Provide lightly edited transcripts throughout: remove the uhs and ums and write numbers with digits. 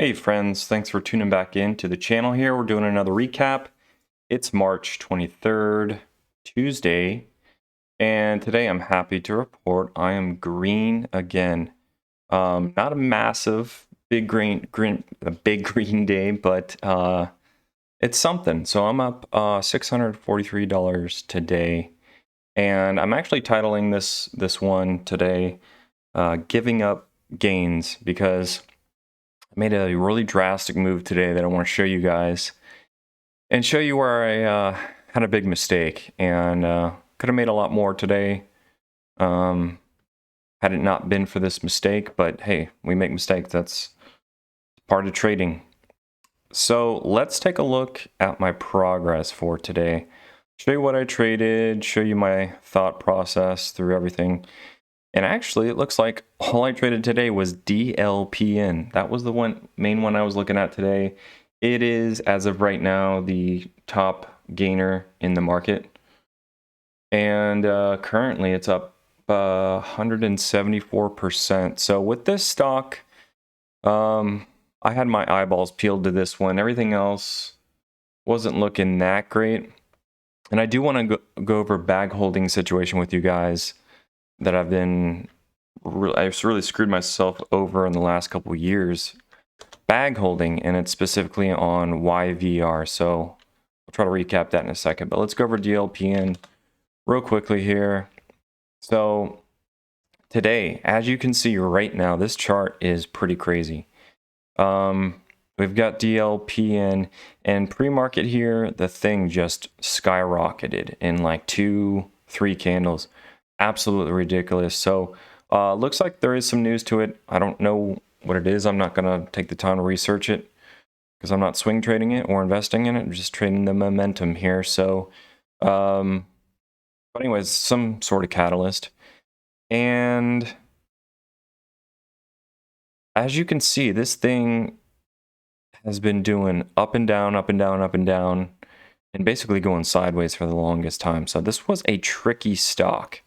Hey friends, thanks for tuning back in to the channel here. We're doing another recap. It's March 23rd, Tuesday, and today I'm happy to report I am green again. Not a massive big green day, but it's something. So I'm up $643 today, and I'm actually titling this one today "Giving Up Gains" because I made a really drastic move today that I want to show you guys and show you where I had a big mistake and could have made a lot more today had it not been for this mistake. But hey, we make mistakes. That's part of trading. So let's take a look at my progress for today. Show you what I traded, show you my thought process through everything. And actually, it looks like all I traded today was DLPN. That was the main one I was looking at today. It is, as of right now, the top gainer in the market. And currently, it's up 174%. So with this stock, I had my eyeballs peeled to this one. Everything else wasn't looking that great. And I do want to go over bag holding situation with you guys that I've really screwed myself over in the last couple years bag holding, and it's specifically on YVR. So I'll try to recap that in a second, but let's go over DLPN real quickly here. So today, as you can see right now, this chart is pretty crazy. We've got DLPN and pre-market here, the thing just skyrocketed in like 2-3 candles. Absolutely ridiculous. So looks like there is some news to it. I don't know what it is. I'm not going to take the time to research it because I'm not swing trading it or investing in it. I'm just trading the momentum here. So but anyways, some sort of catalyst. And as you can see, this thing has been doing up and down, up and down, up and down, and basically going sideways for the longest time. So this was a tricky stock.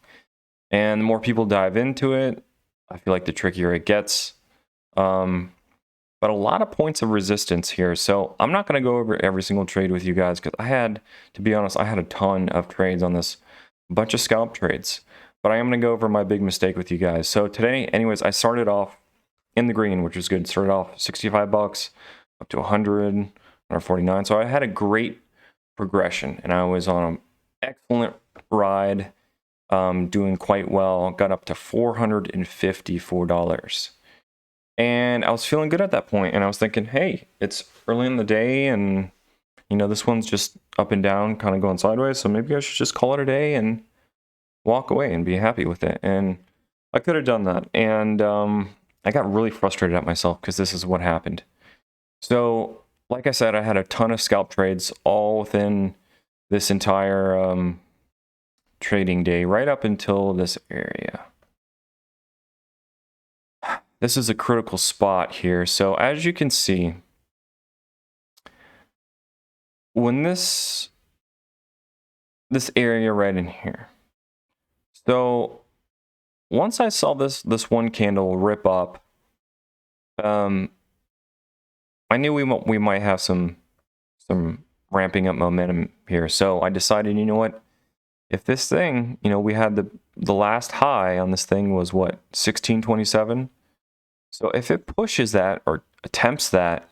And the more people dive into it, I feel like the trickier it gets. But a lot of points of resistance here. So I'm not going to go over every single trade with you guys because to be honest, I had a ton of trades on this, a bunch of scalp trades. But I am going to go over my big mistake with you guys. So today, anyways, I started off in the green, which was good. Started off 65 bucks up to 100 or 49. So I had a great progression and I was on an excellent ride. Doing quite well, got up to $454. And I was feeling good at that point, and I was thinking, hey, it's early in the day, and this one's just up and down, kind of going sideways, so maybe I should just call it a day and walk away and be happy with it. And I could have done that, and I got really frustrated at myself because this is what happened. So, like I said, I had a ton of scalp trades all within this entire trading day right up until this area. This is a critical spot here. So as you can see, when this area right in here. So once I saw this one candle rip up, I knew we might have some ramping up momentum here. So I decided, you know what? If this thing, we had the last high on this thing was what, 1627? So if it pushes that or attempts that,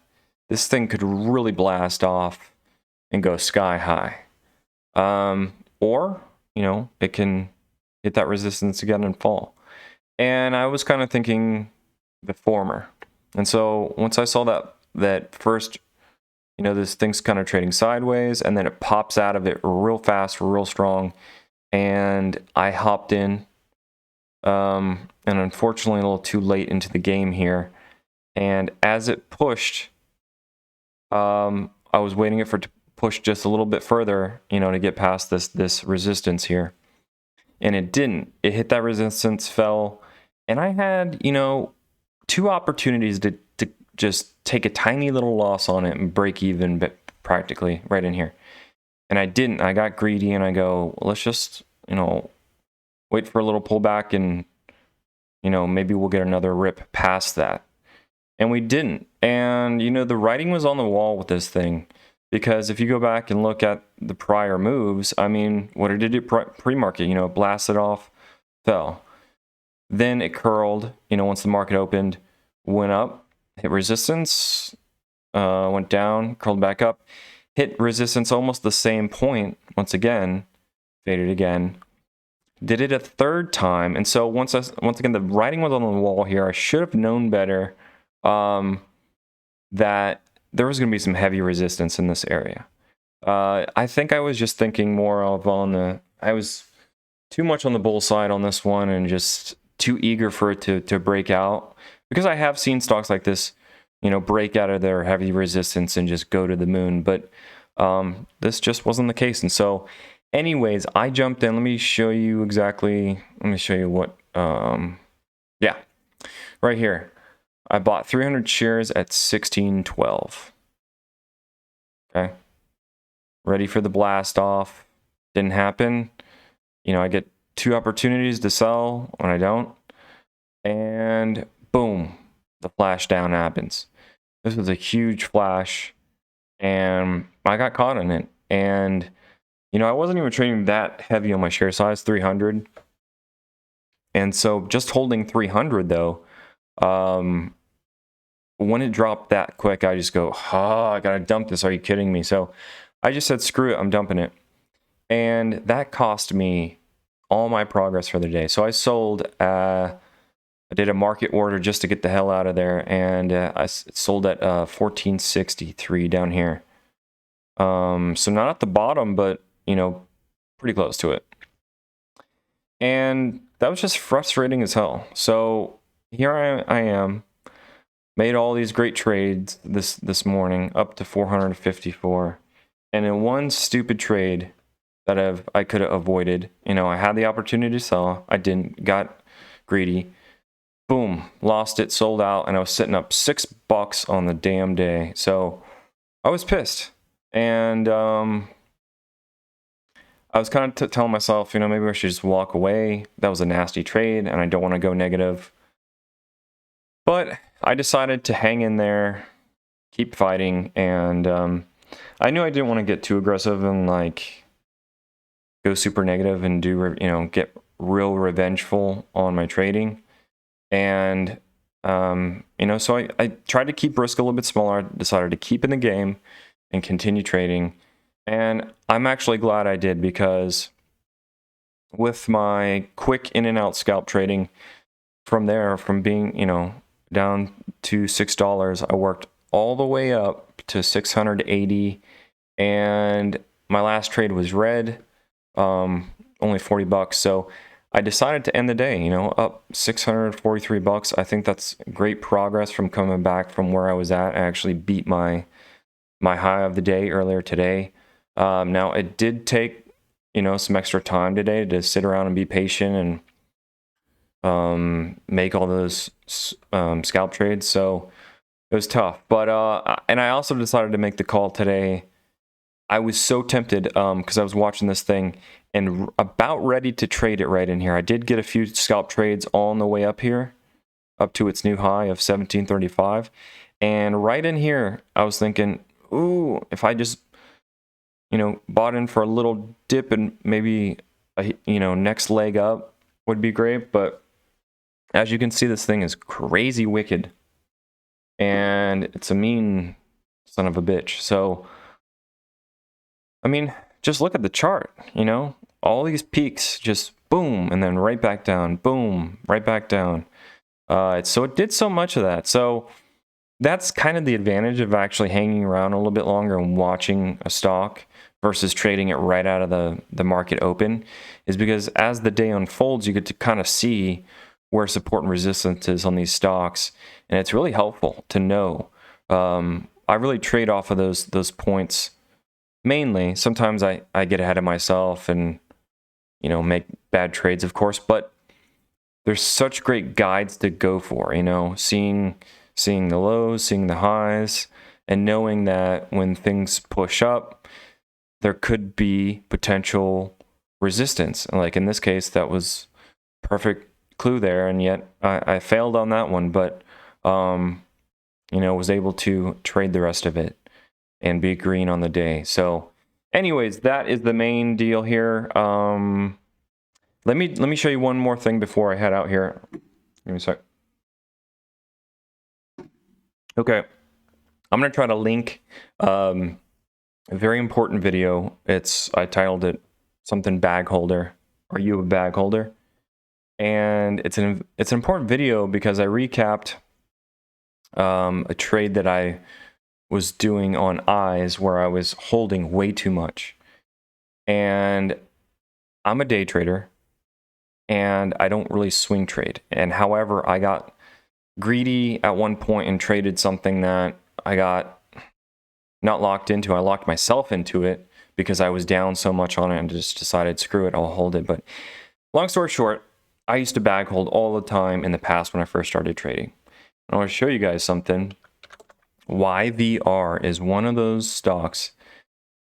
this thing could really blast off and go sky high. Or, it can hit that resistance again and fall. And I was kind of thinking the former. And so once I saw that first, this thing's kind of trading sideways, and then it pops out of it real fast, real strong, and I hopped in, and unfortunately a little too late into the game here. And as it pushed, I was waiting for it to push just a little bit further, to get past this resistance here, and it didn't. It hit that resistance, fell, and I had, two opportunities to just take a tiny little loss on it and break even, but practically right in here. And I didn't. I got greedy and I go, well, let's just, wait for a little pullback and, maybe we'll get another rip past that. and we didn't. And you know, the writing was on the wall with this thing, because if you go back and look at the prior moves, I mean, what did it do pre-market? You know, it blasted off, fell, then it curled, you know, once the market opened, went up, hit resistance, went down, curled back up, hit resistance almost the same point once again, faded again, did it a third time. And so once again, the writing was on the wall here. I should have known better, that there was going to be some heavy resistance in this area. I think I was just thinking more of I was too much on the bull side on this one and just too eager for it to break out, because I have seen stocks like this, you know, break out of their heavy resistance and just go to the moon. But this just wasn't the case. And so anyways, I jumped in. Let me show you exactly. Let me show you what, yeah, right here. I bought 300 shares at 16.12. Okay. Ready for the blast off. Didn't happen. You know, I get 2 opportunities to sell when I don't. And boom, the flash down happens. This was a huge flash, and I got caught in it. And, you know, I wasn't even trading that heavy on my share size, 300. And so just holding 300 though, when it dropped that quick, I just go, I gotta dump this. Are you kidding me? So I just said, screw it, I'm dumping it. And that cost me all my progress for the day. So I sold, I did a market order just to get the hell out of there, and I sold at 1463 down here. So not at the bottom, but you know, pretty close to it. And that was just frustrating as hell. So here I am, made all these great trades this morning, up to 454, and in one stupid trade that I could have avoided, you know, I had the opportunity to sell, I didn't, got greedy, boom, lost it, sold out, and I was sitting up $6 on the damn day. So I was pissed, and I was kind of telling myself, you know, maybe I should just walk away. That was a nasty trade, and I don't want to go negative. But I decided to hang in there, keep fighting, and I knew I didn't want to get too aggressive and like go super negative and do, you know, get real revengeful on my trading. And you know, so I tried to keep risk a little bit smaller. I decided to keep in the game and continue trading. And I'm actually glad I did, because with my quick in and out scalp trading from there, from being, you know, down to $6, I worked all the way up to 680, and my last trade was red, only $40. So I decided to end the day, you know, up $643. I think that's great progress from coming back from where I was at. I actually beat my high of the day earlier today. Now it did take, you know, some extra time today to sit around and be patient and make all those scalp trades. So it was tough. But and I also decided to make the call today. I was so tempted because I was watching this thing and about ready to trade it right in here. I did get a few scalp trades on the way up here, up to its new high of 1735. And right in here, I was thinking, ooh, if I just, you know, bought in for a little dip and maybe, you know, next leg up would be great. But as you can see, this thing is crazy wicked. And it's a mean son of a bitch. So, I mean, just look at the chart, you know, all these peaks just boom, and then right back down, boom, right back down. So it did so much of that. So that's kind of the advantage of actually hanging around a little bit longer and watching a stock versus trading it right out of the market open, is because as the day unfolds, you get to kind of see where support and resistance is on these stocks. And it's really helpful to know. I really trade off of those points. Mainly, sometimes I get ahead of myself and, you know, make bad trades, of course, but there's such great guides to go for, you know, seeing the lows, seeing the highs, and knowing that when things push up, there could be potential resistance. Like in this case, that was perfect clue there, and yet I failed on that one. But you know, was able to trade the rest of it and be green on the day. So anyways, that is the main deal here. Let me show you one more thing before I head out here. Give me a sec. Okay, I'm gonna try to link a very important video. I titled it something bag holder. Are you a bag holder? And it's an important video because I recapped a trade that I was doing on eyes where I was holding way too much. And I'm a day trader and I don't really swing trade. And however, I got greedy at one point and traded something that I got not locked into. I locked myself into it because I was down so much on it and just decided, screw it, I'll hold it. But long story short, I used to bag hold all the time in the past when I first started trading. I want to show you guys something. YVR is one of those stocks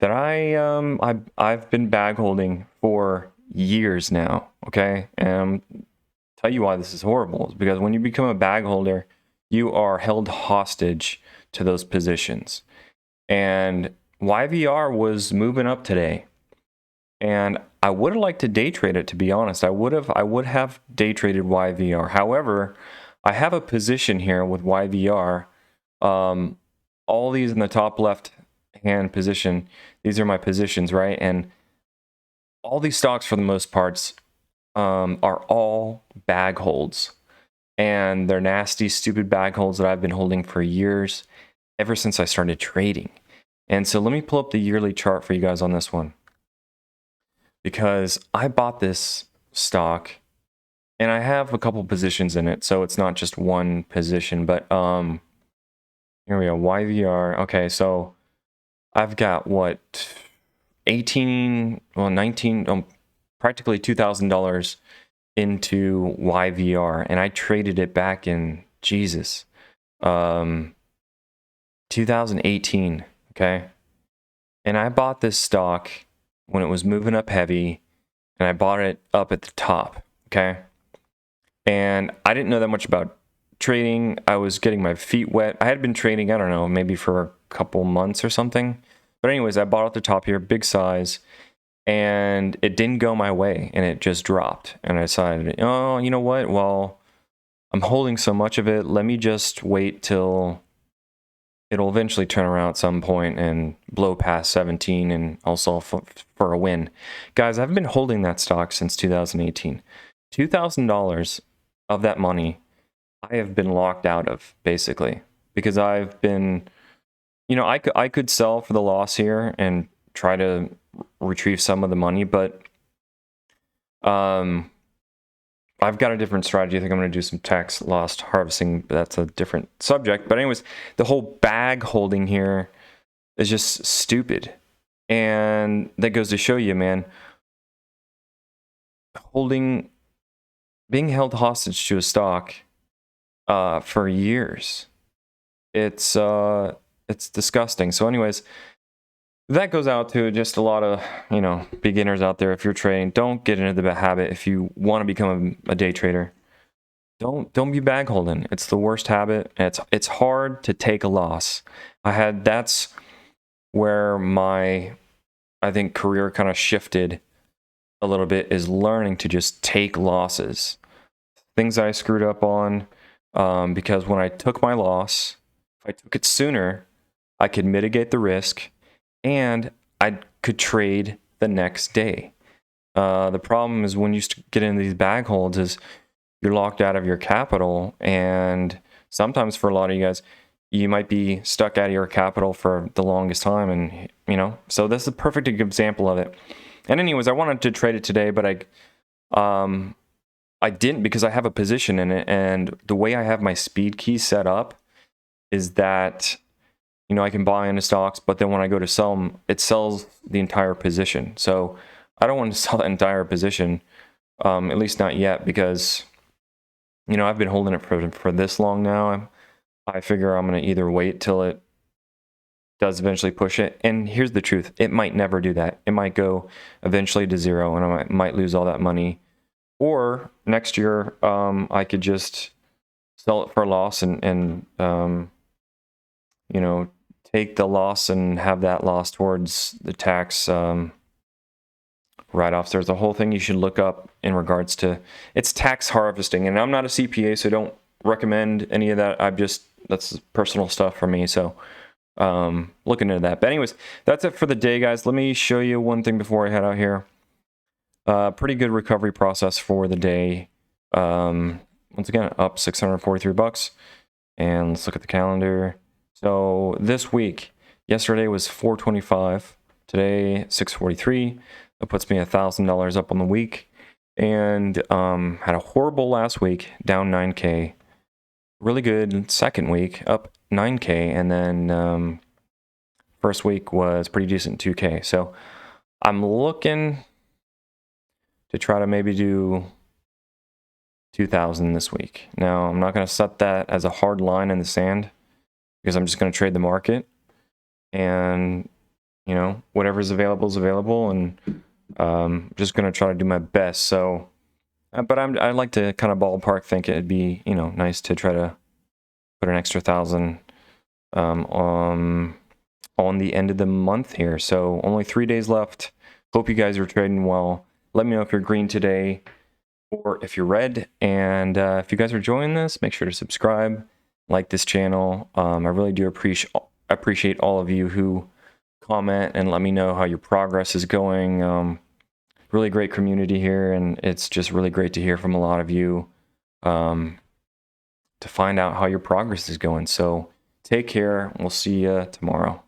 that I've been bag holding for years now. Okay, and tell you why this is horrible is because when you become a bag holder, you are held hostage to those positions. And YVR was moving up today, and I would have liked to day trade it. To be honest, I would have day traded YVR. However, I have a position here with YVR. All these in the top left hand position, these are my positions, right? And all these stocks for the most parts are all bag holds, and they're nasty, stupid bag holds that I've been holding for years, ever since I started trading. And so let me pull up the yearly chart for you guys on this one, because I bought this stock and I have a couple positions in it, so it's not just one position. But here we go, YVR. Okay, so I've got what, 19, practically $2,000 into YVR, and I traded it back in 2018. Okay, and I bought this stock when it was moving up heavy, and I bought it up at the top. Okay, and I didn't know that much about trading. I was getting my feet wet. I had been trading, I don't know, maybe for a couple months or something. But anyways, I bought at the top here, big size, and it didn't go my way, and it just dropped. And I decided, oh, you know what? Well, I'm holding so much of it. Let me just wait till it'll eventually turn around at some point and blow past 17 and also for a win. Guys, I've been holding that stock since 2018. $2,000 of that money I have been locked out of, basically, because I've been, you know, I could sell for the loss here and try to retrieve some of the money, but I've got a different strategy. I think I'm going to do some tax loss harvesting, but that's a different subject. But anyways, the whole bag holding here is just stupid. And that goes to show you, man, being held hostage to a stock for years, it's disgusting. So anyways, that goes out to just a lot of, you know, beginners out there. If you're trading, don't get into the habit. If you want to become a day trader, don't be bag holding. It's the worst habit. It's hard to take a loss. That's where my, I think, career kind of shifted a little bit, is learning to just take losses. Things I screwed up on, because when I took my loss, if I took it sooner, I could mitigate the risk, and I could trade the next day. The problem is when you get into these bag holds is you're locked out of your capital, and sometimes for a lot of you guys, you might be stuck out of your capital for the longest time, and you know, so that's a perfect example of it. And anyways, I wanted to trade it today, but I didn't, because I have a position in it, and the way I have my speed key set up is that, you know, I can buy into stocks, but then when I go to sell them, it sells the entire position. So I don't want to sell the entire position, at least not yet, because, you know, I've been holding it for this long now. I figure I'm going to either wait till it does eventually push it. And here's the truth. It might never do that. It might go eventually to zero, and I might lose all that money. Or next year, I could just sell it for a loss and you know, take the loss and have that loss towards the tax write-offs. There's a whole thing you should look up in regards to it's tax harvesting, and I'm not a CPA, so don't recommend any of that. That's personal stuff for me, so look into that. But anyways, that's it for the day, guys. Let me show you one thing before I head out here. Pretty good recovery process for the day. Once again, up 643 bucks. And let's look at the calendar. So this week, yesterday was 425, today 643. That puts me $1,000 up on the week. And had a horrible last week, down 9K. Really good second week, up 9K, and then first week was pretty decent, 2K. So I'm looking to try to maybe do 2,000 this week. Now, I'm not going to set that as a hard line in the sand because I'm just going to trade the market, and you know, whatever's available is available, and just going to try to do my best. So, but I like to kind of ballpark think it'd be, you know, nice to try to put an extra 1,000 on the end of the month here. So only 3 days left. Hope you guys are trading well. Let me know if you're green today or if you're red. And if you guys are enjoying this, make sure to subscribe, like this channel. I really do appreciate all of you who comment and let me know how your progress is going. Really great community here, and it's just really great to hear from a lot of you to find out how your progress is going. So take care. We'll see you tomorrow.